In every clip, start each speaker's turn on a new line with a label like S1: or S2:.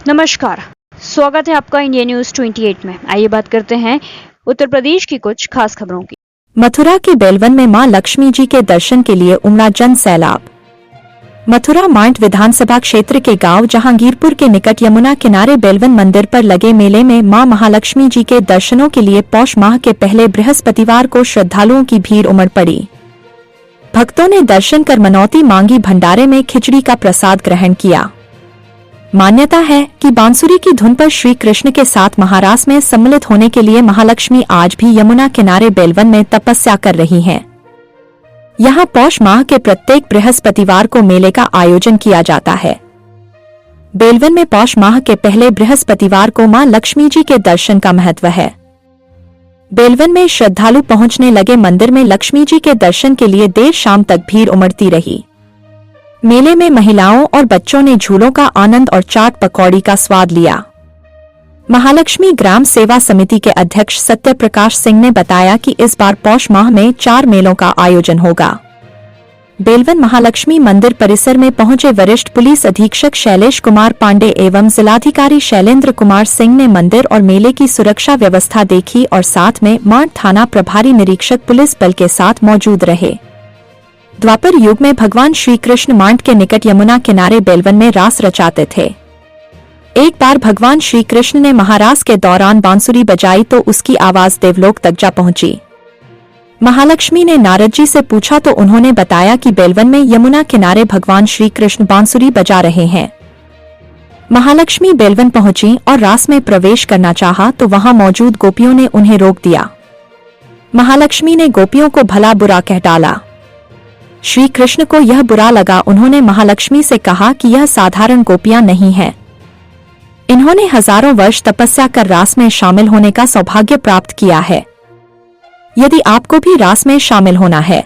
S1: नमस्कार, स्वागत है आपका इंडिया न्यूज 28 में। आइए बात करते हैं उत्तर प्रदेश की कुछ खास खबरों की।
S2: मथुरा के बेलवन में मां लक्ष्मी जी के दर्शन के लिए उमड़ा जन सैलाब। मथुरा मांड विधानसभा क्षेत्र के गांव जहांगीरपुर के निकट यमुना किनारे बेलवन मंदिर पर लगे मेले में मां महालक्ष्मी जी के दर्शनों के लिए पौष माह के पहले बृहस्पतिवार को श्रद्धालुओं की भीड़ उमड़ पड़ी। भक्तों ने दर्शन कर मनौती मांगी, भंडारे में खिचड़ी का प्रसाद ग्रहण किया। मान्यता है कि बांसुरी की धुन पर श्री कृष्ण के साथ महारास में सम्मिलित होने के लिए महालक्ष्मी आज भी यमुना किनारे बेलवन में तपस्या कर रही हैं। यहाँ पौष माह के प्रत्येक बृहस्पतिवार को मेले का आयोजन किया जाता है। बेलवन में पौष माह के पहले बृहस्पतिवार को मां लक्ष्मी जी के दर्शन का महत्व है। बेलवन में श्रद्धालु पहुंचने लगे मंदिर में लक्ष्मी जी के दर्शन के लिए देर शाम तक भीड़ उमड़ती रही। मेले में महिलाओं और बच्चों ने झूलों का आनंद और चाट पकौड़ी का स्वाद लिया। महालक्ष्मी ग्राम सेवा समिति के अध्यक्ष सत्य प्रकाश सिंह ने बताया कि इस बार पौष माह में 4 मेलों का आयोजन होगा। बेलवन महालक्ष्मी मंदिर परिसर में पहुंचे वरिष्ठ पुलिस अधीक्षक शैलेश कुमार पांडे एवं जिलाधिकारी शैलेंद्र कुमार सिंह ने मंदिर और मेले की सुरक्षा व्यवस्था देखी और साथ में मांड थाना प्रभारी निरीक्षक पुलिस बल के साथ मौजूद रहे। द्वापर युग में भगवान श्री कृष्ण मांड के निकट यमुना किनारे बेलवन में रास रचाते थे। एक बार भगवान श्री कृष्ण ने महारास के दौरान बांसुरी बजाई तो उसकी आवाज देवलोक तक जा पहुंची। महालक्ष्मी ने नारद जी से पूछा तो उन्होंने बताया कि बेलवन में यमुना किनारे भगवान श्री कृष्ण बांसुरी बजा रहे हैं। महालक्ष्मी बेलवन पहुंची और रास में प्रवेश करना चाहा तो वहां मौजूद गोपियों ने उन्हें रोक दिया। महालक्ष्मी ने गोपियों को भला बुरा कह डाला। श्री कृष्ण को यह बुरा लगा। उन्होंने महालक्ष्मी से कहा कि यह साधारण गोपियां नहीं हैं। इन्होंने हजारों वर्ष तपस्या कर रास में शामिल होने का सौभाग्य प्राप्त किया है। यदि आपको भी रास में शामिल होना है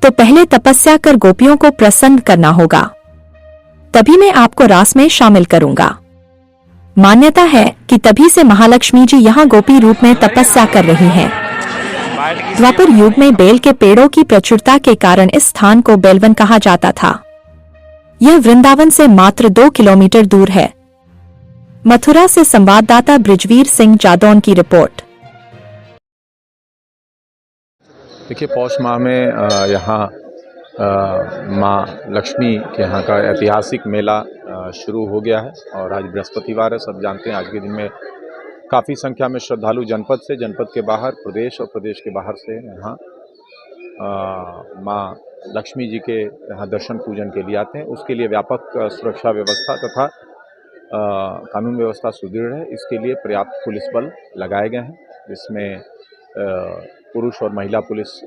S2: तो पहले तपस्या कर गोपियों को प्रसन्न करना होगा, तभी मैं आपको रास में शामिल करूंगा। मान्यता है कि तभी से महालक्ष्मी जी यहाँ गोपी रूप में तपस्या कर रही हैं। द्वापर युग में बेल के पेड़ों की प्रचुरता के कारण इस स्थान को बेलवन कहा जाता था। यह वृंदावन से मात्र 2 किलोमीटर दूर है। मथुरा से संवाददाता ब्रिजवीर सिंह जादौन की रिपोर्ट।
S3: देखिए, पौष माह में यहाँ माँ लक्ष्मी के यहाँ का ऐतिहासिक मेला शुरू हो गया है और आज बृहस्पतिवार है। सब जानते हैं आज के दिन में काफ़ी संख्या में श्रद्धालु जनपद से, जनपद के बाहर, प्रदेश और प्रदेश के बाहर से यहाँ माँ लक्ष्मी जी के यहाँ दर्शन पूजन के लिए आते हैं। उसके लिए व्यापक सुरक्षा व्यवस्था तथा कानून व्यवस्था सुदृढ़ है। इसके लिए पर्याप्त पुलिस बल लगाए गए हैं, जिसमें पुरुष और महिला पुलिस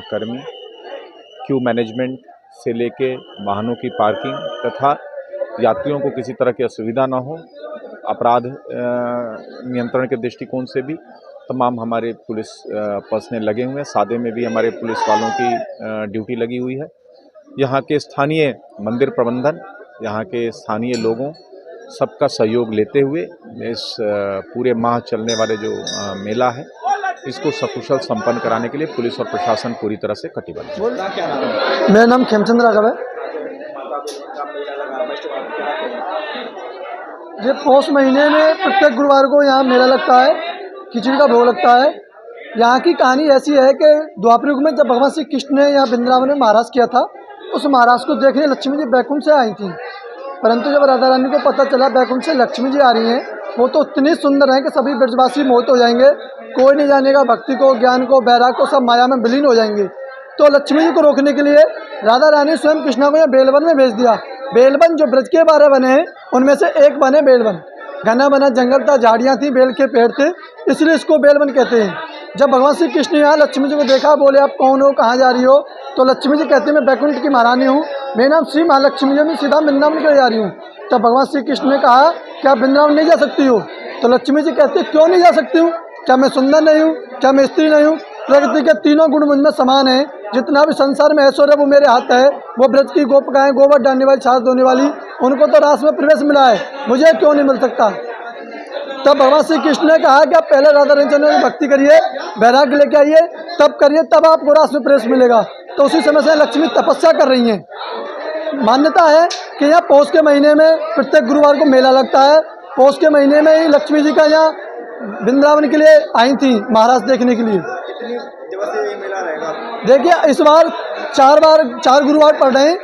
S3: कर्मी, क्यू मैनेजमेंट से लेके वाहनों की पार्किंग तथा यात्रियों को किसी तरह की असुविधा न हो, अपराध नियंत्रण के दृष्टिकोण से भी तमाम हमारे पुलिस पर्सनल लगे हुए हैं। सादे में भी हमारे पुलिस वालों की ड्यूटी लगी हुई है। यहाँ के स्थानीय मंदिर प्रबंधन, यहाँ के स्थानीय लोगों सबका सहयोग लेते हुए इस पूरे माह चलने वाले जो मेला है इसको सकुशल संपन्न कराने के लिए पुलिस और प्रशासन पूरी तरह से कटिबद्ध है।
S4: मेरा नाम खेमचंद राघव है। ये पौष महीने में प्रत्येक गुरुवार को यहाँ मेला लगता है, खिचड़ी का भोग लगता है। यहाँ की कहानी ऐसी है कि द्वापर युग में जब भगवान श्री कृष्ण ने यहाँ वृंदावन में महाराज किया था, उस महाराज को देखने लक्ष्मी जी बैकुंठ से आई थी। परंतु जब राधा रानी को पता चला बैकुंठ से लक्ष्मी जी आ रही हैं, वो तो इतनी सुंदर हैं कि सभी ब्रजवासी मोहित हो जाएंगे। कोई नहीं जानेगा भक्ति को, ज्ञान को, वैराग को, सब माया में विलीन हो जाएंगे। तो लक्ष्मी जी को रोकने के लिए राधा रानी स्वयं कृष्णा को यहाँ बेलवन में भेज दिया। बेलवन जो ब्रज के 12 बने हैं उनमें से एक बने बेलवन। घना बना जंगल था, झाड़ियाँ थी, बेल के पेड़ थे, इसलिए इसको बेलवन कहते हैं। जब भगवान श्री कृष्ण यहाँ लक्ष्मी जी को देखा, बोले आप कौन हो, कहाँ जा रही हो? तो लक्ष्मी जी कहते हैं मैं बैकुंठ की महारानी हूँ, मेरा नाम श्री महालक्ष्मी जी, मैं सीधा वृंदावन के लिए जा रही हूँ। तब भगवान श्री कृष्ण ने कहा क्या आप वृंदावन नहीं जा सकती हो? तो लक्ष्मी जी कहते क्यों नहीं जा सकती हूँ? क्या मैं सुंदर नहीं हूँ? क्या मैं स्त्री नहीं हूँ? प्रकृति के तीनों गुण मुझ में समान है। जितना भी संसार में ऐश्वर्य वो मेरे हाथ है। वो ब्रज की गोपिकाएं, गोबर डालने वाली, छाछ धोने वाली, उनको तो रास में प्रवेश मिला है, मुझे क्यों नहीं मिल सकता? तब भगवान श्री कृष्ण ने कहा कि आप पहले राधा रानी की भक्ति करिए, वैराग्य लेके आइए, तब करिए, तब आपको रास में प्रवेश मिलेगा। तो उसी समय से लक्ष्मी तपस्या कर रही हैं। मान्यता है कि यहाँ पौष के महीने में प्रत्येक गुरुवार को मेला लगता है। पौष के महीने में ही लक्ष्मी जी का यहाँ वृंदावन के लिए आई थी महाराज देखने के लिए।
S5: कितनी दिवसीय ये मेला रहेगा?
S4: देखिए इस बार चार गुरुवार पड़ रहे हैं,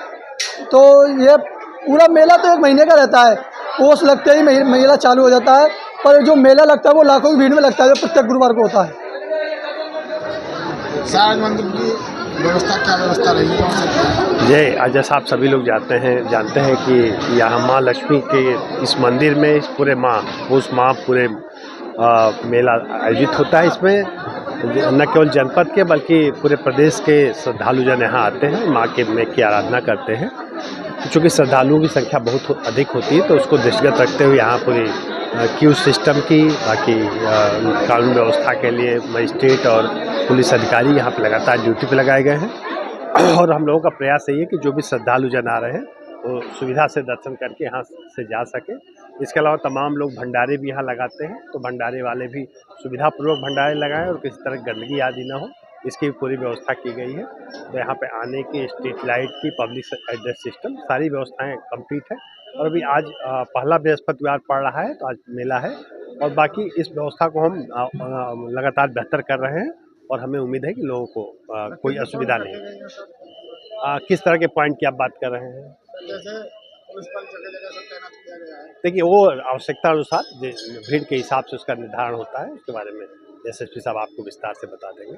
S4: तो ये पूरा मेला तो 1 महीने का रहता है। पौष लगते ही मेला चालू हो जाता है, पर जो मेला लगता है वो लाखों की भीड़ में लगता है, जो प्रत्येक गुरुवार को होता है।
S5: सारज मंदिर की व्यवस्था क्या व्यवस्था रही है?
S6: जय, आज जैसा आप सभी लोग जानते हैं कि यहाँ माँ लक्ष्मी के इस मंदिर में इस पूरे पूरे मेला आयोजित होता है। इसमें न केवल जनपद के बल्कि पूरे प्रदेश के श्रद्धालु जन यहाँ आते हैं, माँ की आराधना करते हैं। चूँकि श्रद्धालुओं की संख्या बहुत अधिक होती है, तो उसको दृष्टिगत रखते हुए यहाँ पूरी क्यू सिस्टम की, बाकी कानून व्यवस्था के लिए मजिस्ट्रेट और पुलिस अधिकारी यहाँ पे लगातार ड्यूटी पे लगाए गए हैं। और हम लोगों का प्रयास यही है कि जो भी श्रद्धालु जन आ रहे हैं वो सुविधा से दर्शन करके यहाँ से जा सके। इसके अलावा तमाम लोग भंडारे भी यहाँ लगाते हैं, तो भंडारे वाले भी सुविधापूर्वक भंडारे लगाएं और किसी तरह गंदगी आदि ना हो, इसकी पूरी व्यवस्था की गई है। तो यहाँ पे आने की, स्ट्रीट लाइट की, पब्लिक एड्रेस सिस्टम, सारी व्यवस्थाएं कंप्लीट है। और अभी आज पहला बृहस्पतिवार पड़ रहा है, तो आज मेला है और बाकी इस व्यवस्था को हम लगातार बेहतर कर रहे हैं और हमें उम्मीद है कि लोगों को कोई असुविधा नहीं। किस तरह के पॉइंट की आप बात कर रहे हैं?
S5: जैसे पुलिस बल जगह सब तैनात किया गया है।
S6: देखिए, वो आवश्यकता अनुसार भीड़ के हिसाब से उसका निर्धारण होता है। उसके बारे में एसएसपी साहब आपको विस्तार से बता देंगे।